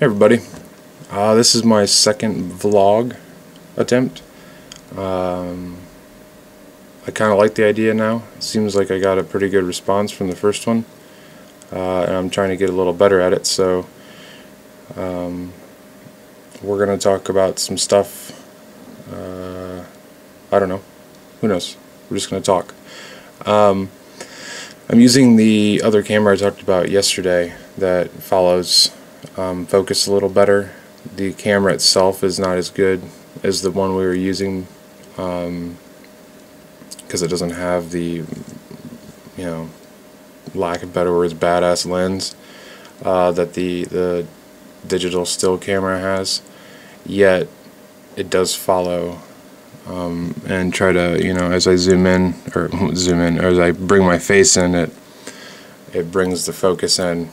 Hey everybody, this is my second vlog attempt. I kind of like the idea now. It seems like I got a pretty good response from the first one, and I'm trying to get a little better at it. So we're going to talk about some stuff. I don't know, who knows, we're just going to talk. I'm using the other camera I talked about yesterday that follows focus a little better. The camera itself is not as good as the one we were using because it doesn't have the, lack of better words, badass lens that the digital still camera has. Yet it does follow and try to, as I zoom in, or as I bring my face in, it brings the focus in.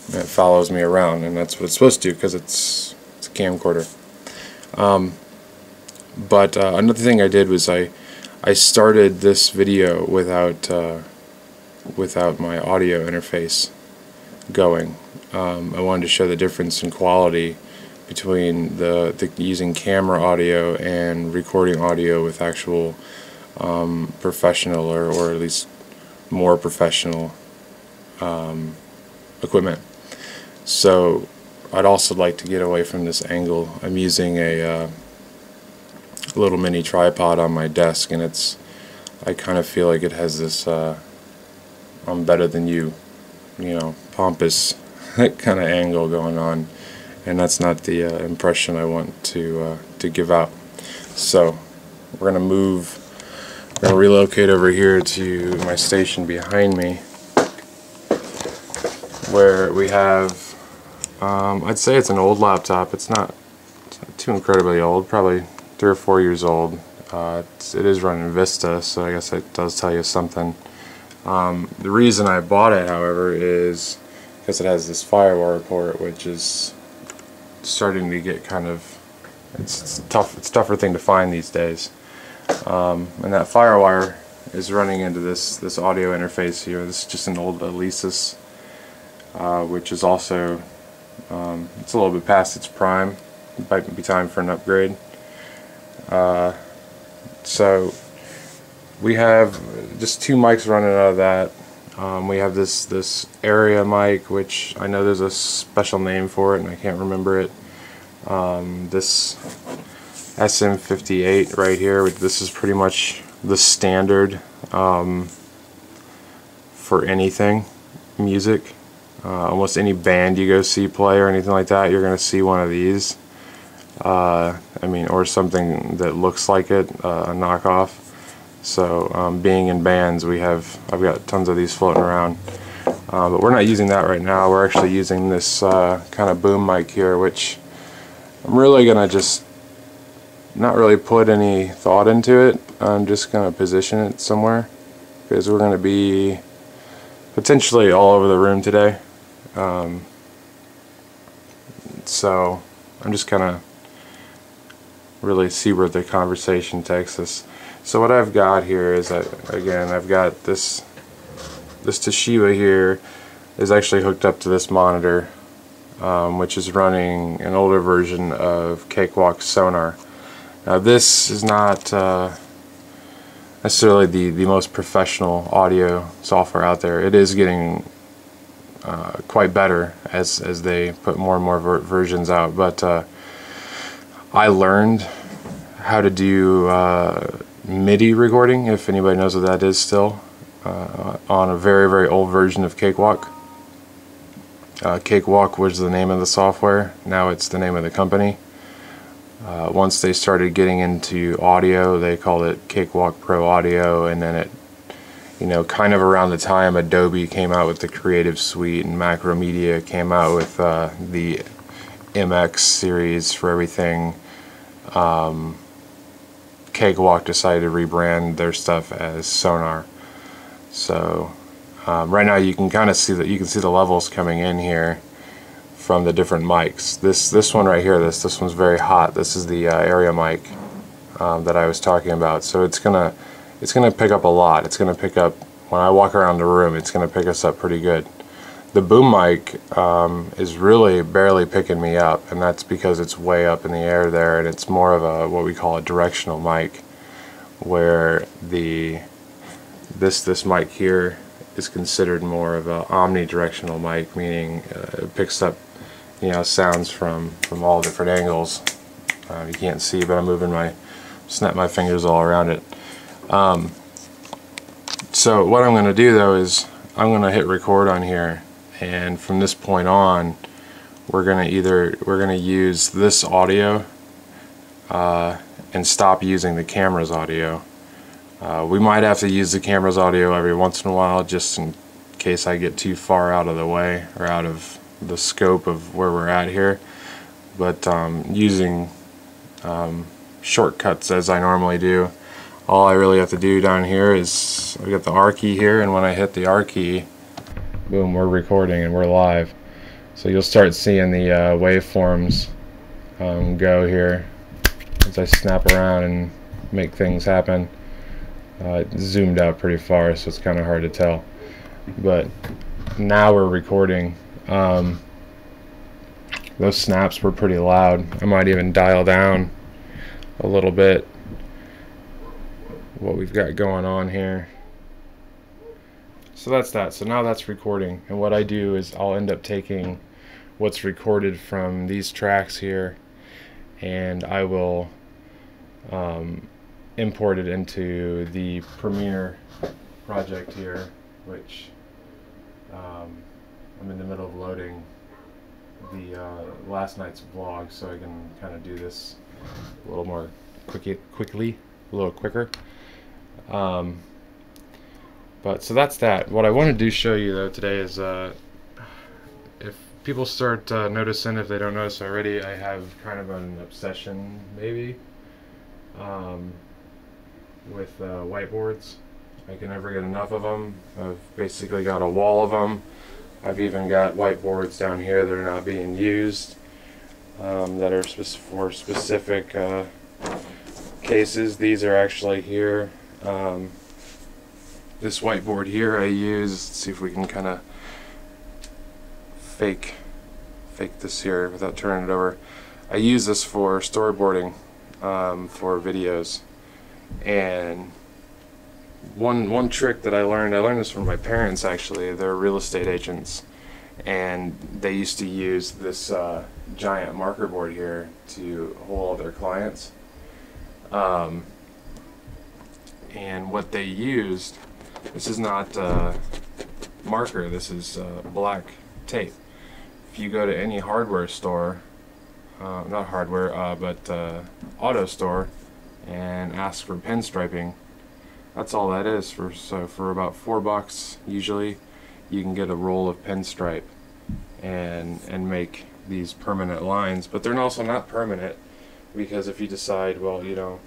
It follows me around, and that's what it's supposed to do because it's a camcorder. But another thing I did was I started this video without my audio interface going. I wanted to show the difference in quality between the using camera audio and recording audio with actual professional or at least more professional equipment. So I'd also like to get away from this angle. I'm using a little mini tripod on my desk, and I kind of feel like it has this I'm better than you, pompous kind of angle going on, and that's not the impression I want to give out. So we're gonna relocate over here to my station behind me, where we have I'd say it's an old laptop. It's not too incredibly old, probably 3 or 4 years old. It is running Vista, so I guess it does tell you something. The reason I bought it, however, is because it has this FireWire port, which is starting to get kind of, it's a tougher thing to find these days. And that FireWire is running into this audio interface here. This is just an old Alesis, which is also it's a little bit past its prime. It might be time for an upgrade. So we have just 2 mics running out of that. We have this area mic, which I know there's a special name for it and I can't remember it. This SM58 right here, this is pretty much the standard for anything music. Almost any band you go see play or anything like that, you're going to see one of these. Or something that looks like it, a knockoff. So being in bands, I've got tons of these floating around. But we're not using that right now. We're actually using this kind of boom mic here, which I'm really going to just not really put any thought into it. I'm just going to position it somewhere because we're going to be potentially all over the room today. So I'm just gonna really see where the conversation takes us. So what I've got here is again, I've got this Toshiba here is actually hooked up to this monitor, which is running an older version of Cakewalk Sonar. Now this is not necessarily the most professional audio software out there. It is getting quite better as they put more and more versions out, but I learned how to do MIDI recording, if anybody knows what that is still, on a very, very old version of Cakewalk. Cakewalk was the name of the software, now it's the name of the company. Once they started getting into audio, they called it Cakewalk Pro Audio, and then it, kind of around the time Adobe came out with the Creative Suite and Macromedia came out with the MX series for everything, Cakewalk decided to rebrand their stuff as Sonar. So right now you can kind of see that, you can see the levels coming in here from the different mics. This one right here, this one's very hot. This is the area mic that I was talking about. So it's gonna pick up a lot. It's gonna pick up, when I walk around the room, it's gonna pick us up pretty good. the boom mic is really barely picking me up, and that's because it's way up in the air there, and it's more of a what we call a directional mic, where this mic here is considered more of a omnidirectional mic, meaning it picks up sounds from all different angles. You can't see, but I'm moving snap my fingers all around it. So what I'm going to do though is I'm going to hit record on here, and from this point on we're going to use this audio and stop using the camera's audio. We might have to use the camera's audio every once in a while, just in case I get too far out of the way or out of the scope of where we're at here, but using shortcuts as I normally do, all I really have to do down here is I got the R key here, and when I hit the R key, boom, we're recording and we're live. So you'll start seeing the waveforms go here as I snap around and make things happen. It's zoomed out pretty far, so it's kind of hard to tell, but now we're recording. Those snaps were pretty loud. I might even dial down a little bit what we've got going on here. So that's that. So now that's recording, and what I do is I'll end up taking what's recorded from these tracks here, and I will import it into the Premiere project here, which I'm in the middle of loading the last night's vlog, so I can kind of do this a little more quickly, a little quicker. But so that's that. What I want to do show you though today is if people start noticing, if they don't notice already, I have kind of an obsession maybe with whiteboards. I can never get enough of them. I've basically got a wall of them. I've even got whiteboards down here that are not being used, that are for specific cases. These are actually here. This whiteboard here I use, let's see if we can kind of fake this here without turning it over. I use this for storyboarding for videos. And one trick that I learned this from my parents actually. They're real estate agents, and they used to use this giant marker board here to hold all their clients. And what they used, this is not marker, this is black tape. If you go to any hardware store, not hardware, but auto store, and ask for pinstriping, that's all that is. So for about $4 usually, you can get a roll of pinstripe and make these permanent lines. But they're also not permanent, because if you decide, well, you don't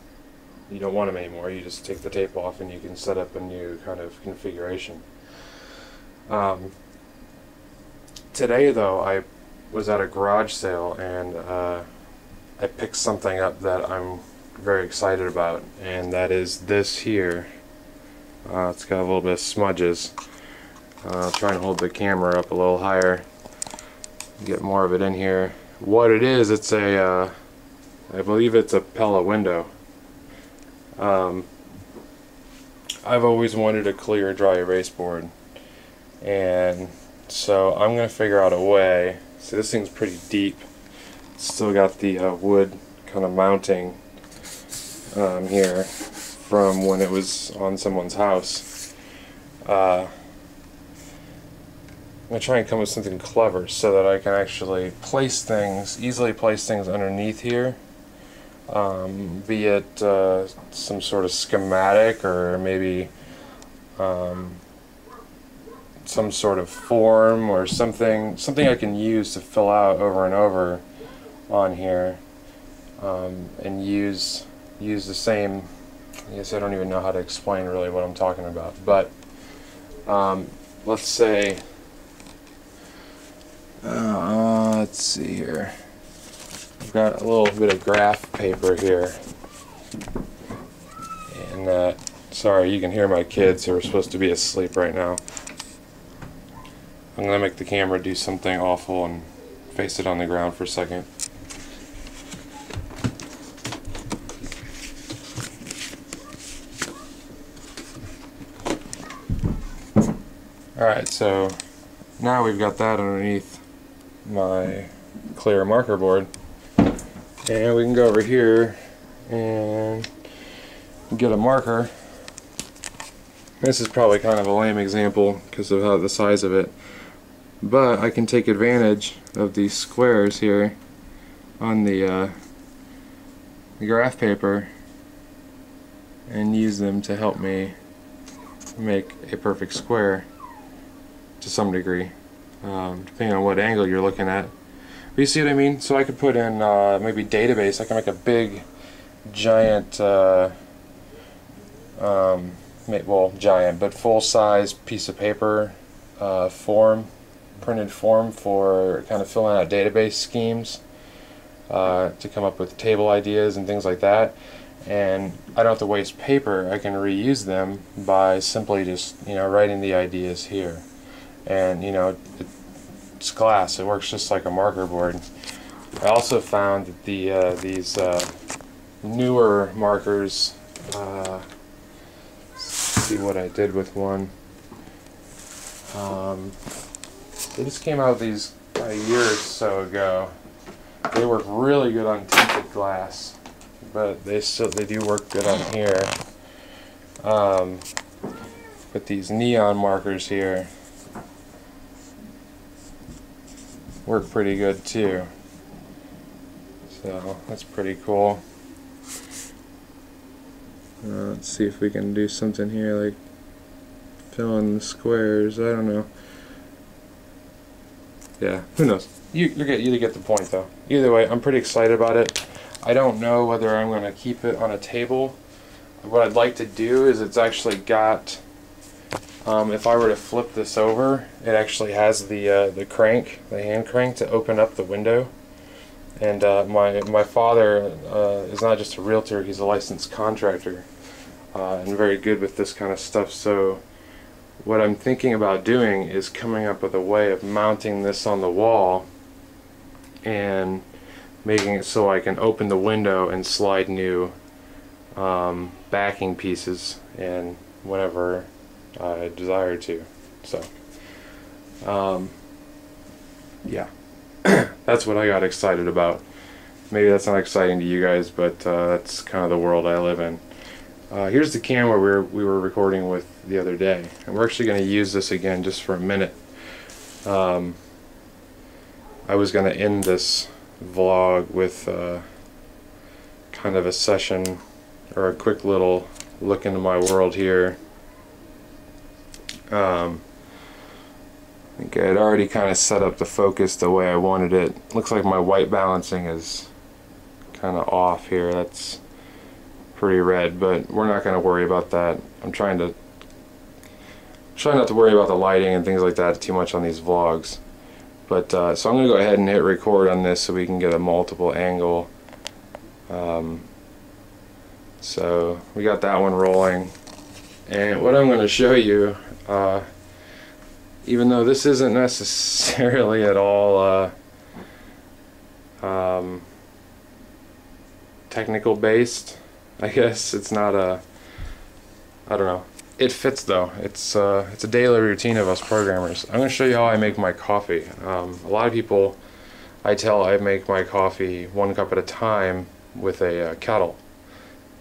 want them anymore, you just take the tape off and you can set up a new kind of configuration. Today though, I was at a garage sale, and I picked something up that I'm very excited about, and that is this here. It's got a little bit of smudges. I'll try and hold the camera up a little higher, get more of it in here. What it is, it's a I believe it's a Pella window. I've always wanted a clear dry erase board, and so I'm going to figure out a way. See, this thing's pretty deep. It's still got the wood kind of mounting here from when it was on someone's house. I'm going to try and come up with something clever so that I can actually easily place things underneath here. Be it some sort of schematic, or maybe some sort of form, or something I can use to fill out over and over on here, and use the same. I guess I don't even know how to explain really what I'm talking about, but let's say let's see here. I've got a little bit of graph paper here, and sorry, you can hear my kids who are supposed to be asleep right now. I'm going to make the camera do something awful and face it on the ground for a second. Alright, so now we've got that underneath my clear marker board. And we can go over here and get a marker. This is probably kind of a lame example because of how the size of it, but I can take advantage of these squares here on the graph paper and use them to help me make a perfect square to some degree, depending on what angle you're looking at. But you see what I mean? So I could put in maybe database. I can make a big giant well, giant, but full-size piece of paper printed form for kind of filling out database schemes to come up with table ideas and things like that. And I don't have to waste paper. I can reuse them by simply just, you know, writing the ideas here. And, you know, it's glass. It works just like a marker board. I also found that these newer markers, see what I did with one. They just came out with these a year or so ago. They work really good on tinted glass, but they do work good on here. But these neon markers here work pretty good too. So that's pretty cool. Let's see if we can do something here, like fill in the squares. I don't know. Yeah, who knows? You get the point though. Either way, I'm pretty excited about it. I don't know whether I'm going to keep it on a table. What I'd like to do is it's actually got, if I were to flip this over, it actually has the crank, the hand crank to open up the window. And my father is not just a realtor, he's a licensed contractor and very good with this kind of stuff. So what I'm thinking about doing is coming up with a way of mounting this on the wall and making it so I can open the window and slide new backing pieces in whenever I desire to. So yeah. That's what I got excited about. Maybe that's not exciting to you guys, but that's kind of the world I live in. Here's the camera we were recording with the other day, and we're actually going to use this again just for a minute. I was going to end this vlog with kind of a session or a quick little look into my world here. I think I had already kind of set up the focus the way I wanted it. Looks like my white balancing is kind of off here. That's pretty red, but we're not going to worry about that. I'm trying not to worry about the lighting and things like that too much on these vlogs. But so I'm going to go ahead and hit record on this so we can get a multiple angle. So we got that one rolling, and what I'm going to show you, even though this isn't necessarily at all technical based, I guess it's not I don't know. It fits though. It's a daily routine of us programmers. I'm going to show you how I make my coffee. A lot of people, I tell, I make my coffee 1 cup at a time with a kettle,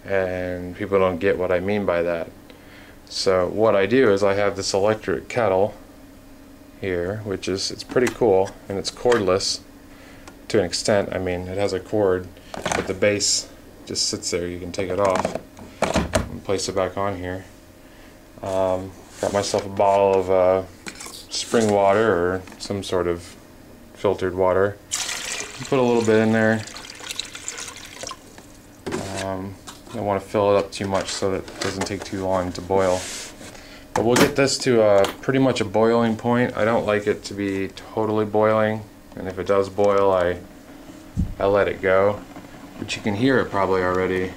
and people don't get what I mean by that. So what I do is I have this electric kettle here, which is, it's pretty cool, and it's cordless to an extent. I mean, it has a cord, but the base just sits there. You can take it off and place it back on here. Got myself a bottle of spring water or some sort of filtered water. Put a little bit in there. Don't want to fill it up too much so that it doesn't take too long to boil. But we'll get this to pretty much a boiling point. I don't like it to be totally boiling, and if it does boil, I let it go. But you can hear it probably already.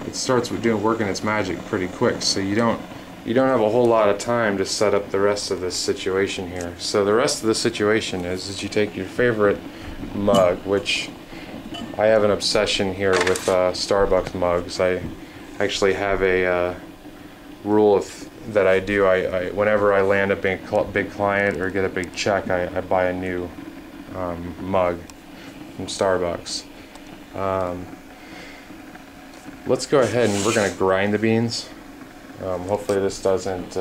It starts with working its magic pretty quick, so you don't you don't have a whole lot of time to set up the rest of this situation here. So the rest of the situation is you take your favorite mug, which I have an obsession here with Starbucks mugs. I actually have a rule that I do. Whenever I land a big client or get a big check, I buy a new mug from Starbucks. Let's go ahead and we're going to grind the beans. Hopefully this doesn't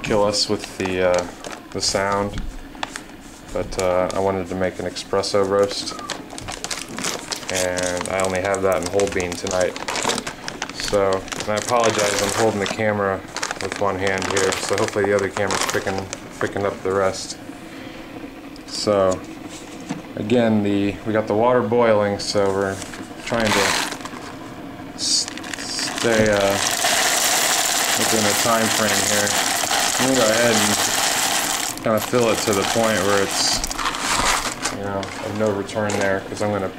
kill us with the sound, but I wanted to make an espresso roast, and I only have that in whole bean tonight. So, and I apologize, I'm holding the camera with one hand here, so hopefully the other camera's picking up the rest. So, again, we got the water boiling, so we're trying to stay within a time frame here. I'm gonna go ahead and kind of fill it to the point where it's, you know, of no return there, because I'm gonna,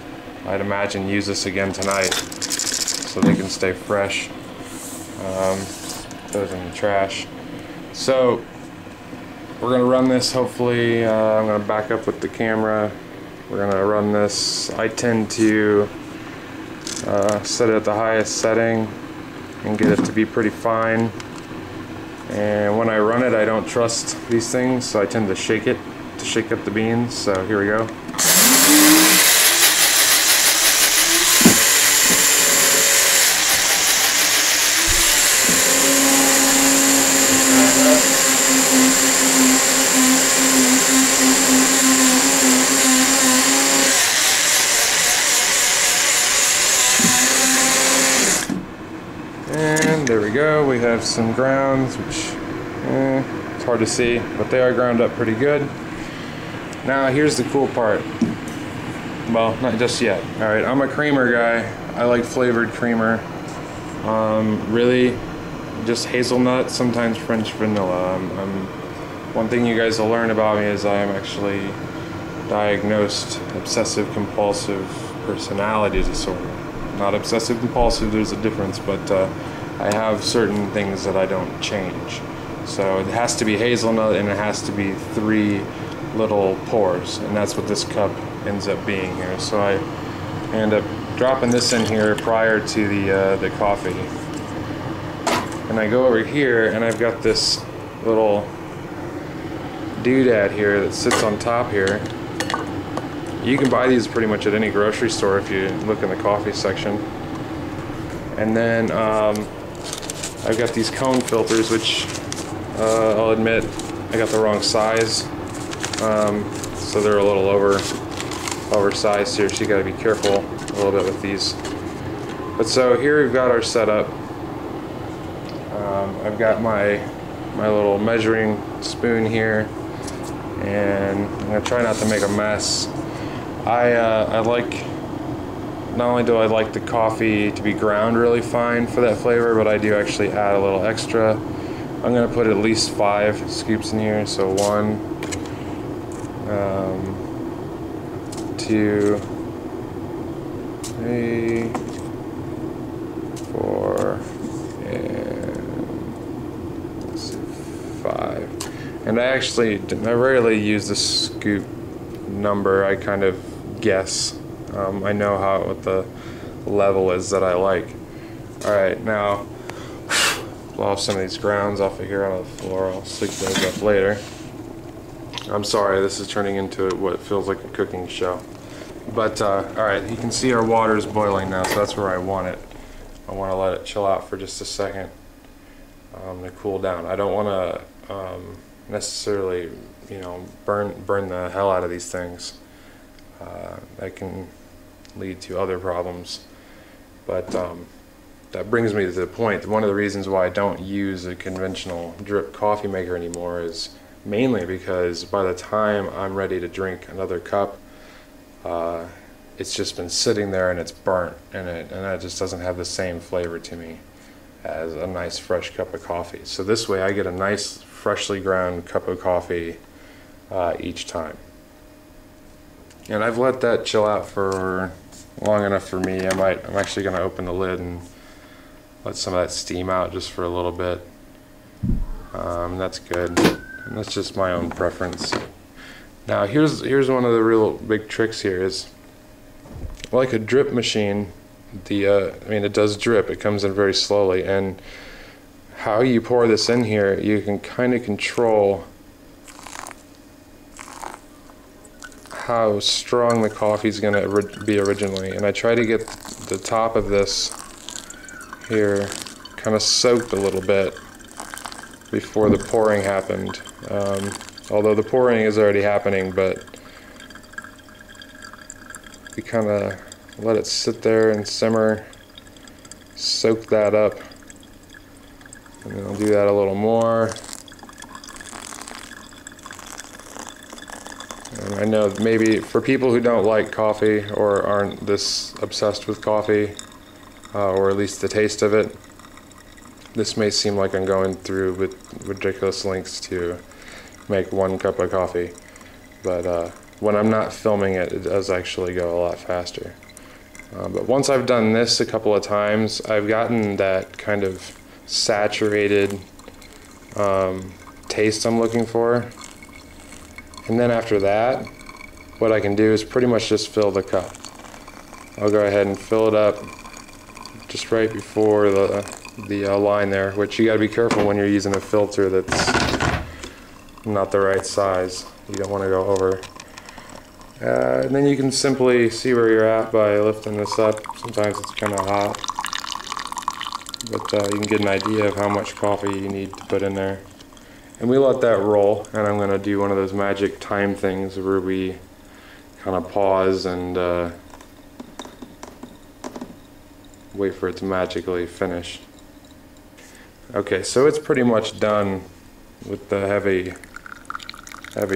I'd imagine, use this again tonight so they can stay fresh. Those in the trash. So we're gonna run this. Hopefully, I'm gonna back up with the camera. We're gonna run this. I tend to set it at the highest setting and get it to be pretty fine. And when I run it, I don't trust these things, so I tend to shake it to shake up the beans. So here we go. And there we go, we have some grounds, which it's hard to see, but they are ground up pretty good. Now here's the cool part. Well, not just yet. Alright, I'm a creamer guy. I like flavored creamer. Really, just hazelnut, sometimes French vanilla. One thing you guys will learn about me is I am actually diagnosed obsessive compulsive personality disorder. Not obsessive compulsive, there's a difference, but I have certain things that I don't change. So it has to be hazelnut, and it has to be 3 little pours, and that's what this cup ends up being here. So I end up dropping this in here prior to the coffee. And I go over here, and I've got this little doodad here that sits on top here. You can buy these pretty much at any grocery store if you look in the coffee section. And then I've got these cone filters, which I'll admit I got the wrong size. So they're a little oversized here, so you gotta be careful a little bit with these. But so here we've got our setup. I've got my little measuring spoon here, and I'm gonna try not to make a mess. I like, not only do I like the coffee to be ground really fine for that flavor, but I do actually add a little extra. I'm gonna put at least 5 scoops in here, so 1, 2, 3, 4, and let's see, 5. And I rarely use the scoop number. I kind of guess. I know what the level is that I like. Alright, now blow off some of these grounds off of here on the floor. I'll sleep those up later. I'm sorry, this is turning into what feels like a cooking show. But alright, you can see our water is boiling now, so that's where I want it. I want to let it chill out for just a second to cool down. I don't want to necessarily, you know, burn the hell out of these things. That can lead to other problems. But that brings me to the point. One of the reasons why I don't use a conventional drip coffee maker anymore is mainly because by the time I'm ready to drink another cup, it's just been sitting there and it's burnt, and it just doesn't have the same flavor to me as a nice fresh cup of coffee. So this way I get a nice freshly ground cup of coffee each time. And I've let that chill out for long enough for me. I'm actually going to open the lid and let some of that steam out just for a little bit. That's good. And that's just my own preference. Now here's one of the real big tricks here is, like a drip machine, I mean it does drip, it comes in very slowly, and how you pour this in here, you can kind of control how strong the coffee is going to be originally. And I try to get the top of this here kind of soaked a little bit before the pouring happened. Although the pouring is already happening, but we kind of let it sit there and simmer, soak that up, and then I'll do that a little more. And I know maybe for people who don't like coffee or aren't this obsessed with coffee, or at least the taste of it, this may seem like I'm going through with ridiculous lengths to make 1 cup of coffee, but when I'm not filming it, it does actually go a lot faster. But once I've done this a couple of times, I've gotten that kind of saturated taste I'm looking for. And then after that, what I can do is pretty much just fill the cup. I'll go ahead and fill it up just right before the line there, which you got to be careful when you're using a filter that's not the right size. You don't want to go over. And then you can simply see where you're at by lifting this up. Sometimes it's kind of hot, but you can get an idea of how much coffee you need to put in there. And we let that roll, and I'm going to do one of those magic time things where we kind of pause and wait for it to magically finish. Okay, so it's pretty much done with the heavy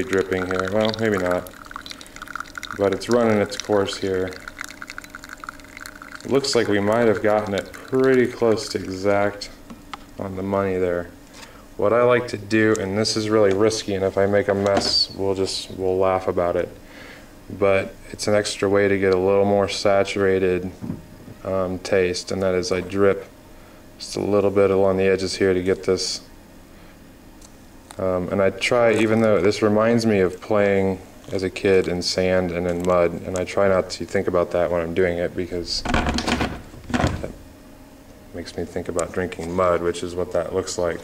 dripping here. Well, maybe not, but it's running its course here. It looks like we might have gotten it pretty close to exact on the money there. What I like to do, and this is really risky, and if I make a mess, we'll laugh about it, but it's an extra way to get a little more saturated taste, and that is I drip just a little bit along the edges here to get this. And I try, even though this reminds me of playing as a kid in sand and in mud, and I try not to think about that when I'm doing it, because that makes me think about drinking mud, which is what that looks like.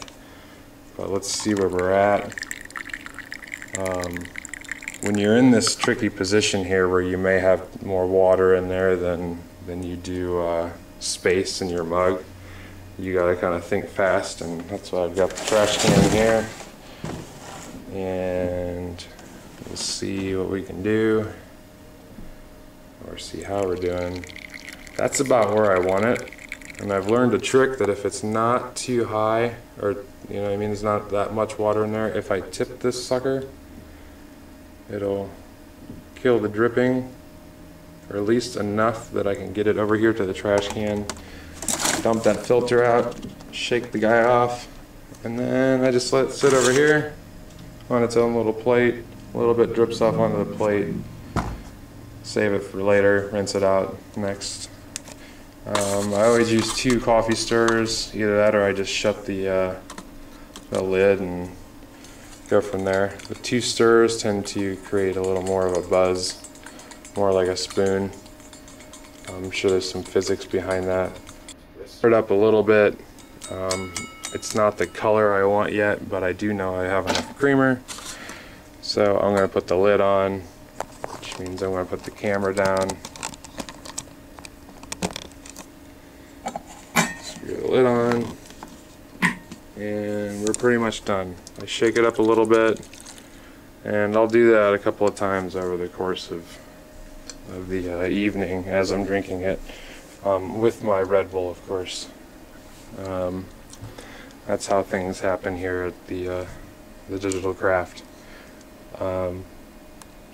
But let's see where we're at. When you're in this tricky position here where you may have more water in there than you do space in your mug, you gotta kind of think fast, and that's why I've got the trash can here. And we'll see what we can do, or see how we're doing. That's about where I want it. And I've learned a trick that if it's not too high, or you know what I mean, there's not that much water in there, if I tip this sucker, it'll kill the dripping, or at least enough that I can get it over here to the trash can, dump that filter out, shake the guy off, and then I just let it sit over here on its own little plate. A little bit drips off onto the plate. Save it for later, rinse it out next. I always use 2 coffee stirrers, either that or I just shut the lid and go from there. The 2 stirrers tend to create a little more of a buzz, more like a spoon. I'm sure there's some physics behind that. Stir it up a little bit. It's not the color I want yet, but I do know I have enough creamer. So I'm going to put the lid on, which means I'm going to put the camera down. Screw the lid on, and we're pretty much done. I shake it up a little bit, and I'll do that a couple of times over the course of the evening as I'm drinking it, with my Red Bull, of course. That's how things happen here at the Digital Craft.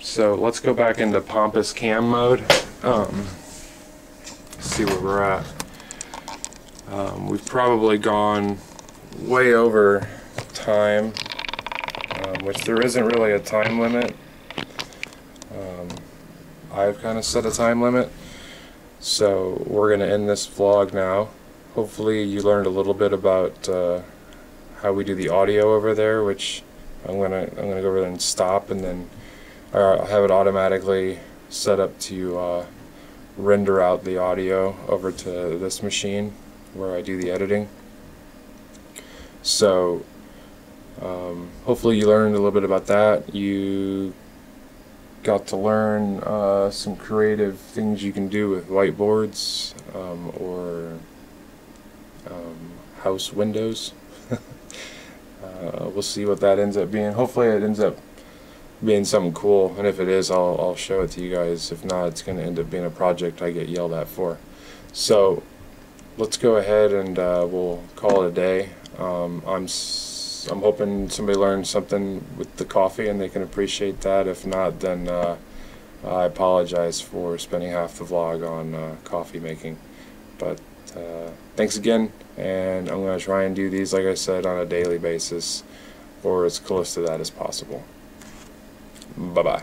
So let's go back into pompous cam mode. See where we're at. We've probably gone way over time, which there isn't really a time limit. I've kind of set a time limit, so we're going to end this vlog now. hopefully you learned a little bit about how we do the audio over there, which I'm gonna go over there and stop, and then I'll have it automatically set up to render out the audio over to this machine where I do the editing. So hopefully you learned a little bit about that. You got to learn some creative things you can do with whiteboards or house windows. We'll see what that ends up being. Hopefully it ends up being something cool, and if it is, I'll show it to you guys. If not, it's going to end up being a project I get yelled at for. So let's go ahead and we'll call it a day. I'm hoping somebody learned something with the coffee and they can appreciate that. If not, then I apologize for spending half the vlog on coffee making. But thanks again, and I'm going to try and do these, like I said, on a daily basis, or as close to that as possible. Bye-bye.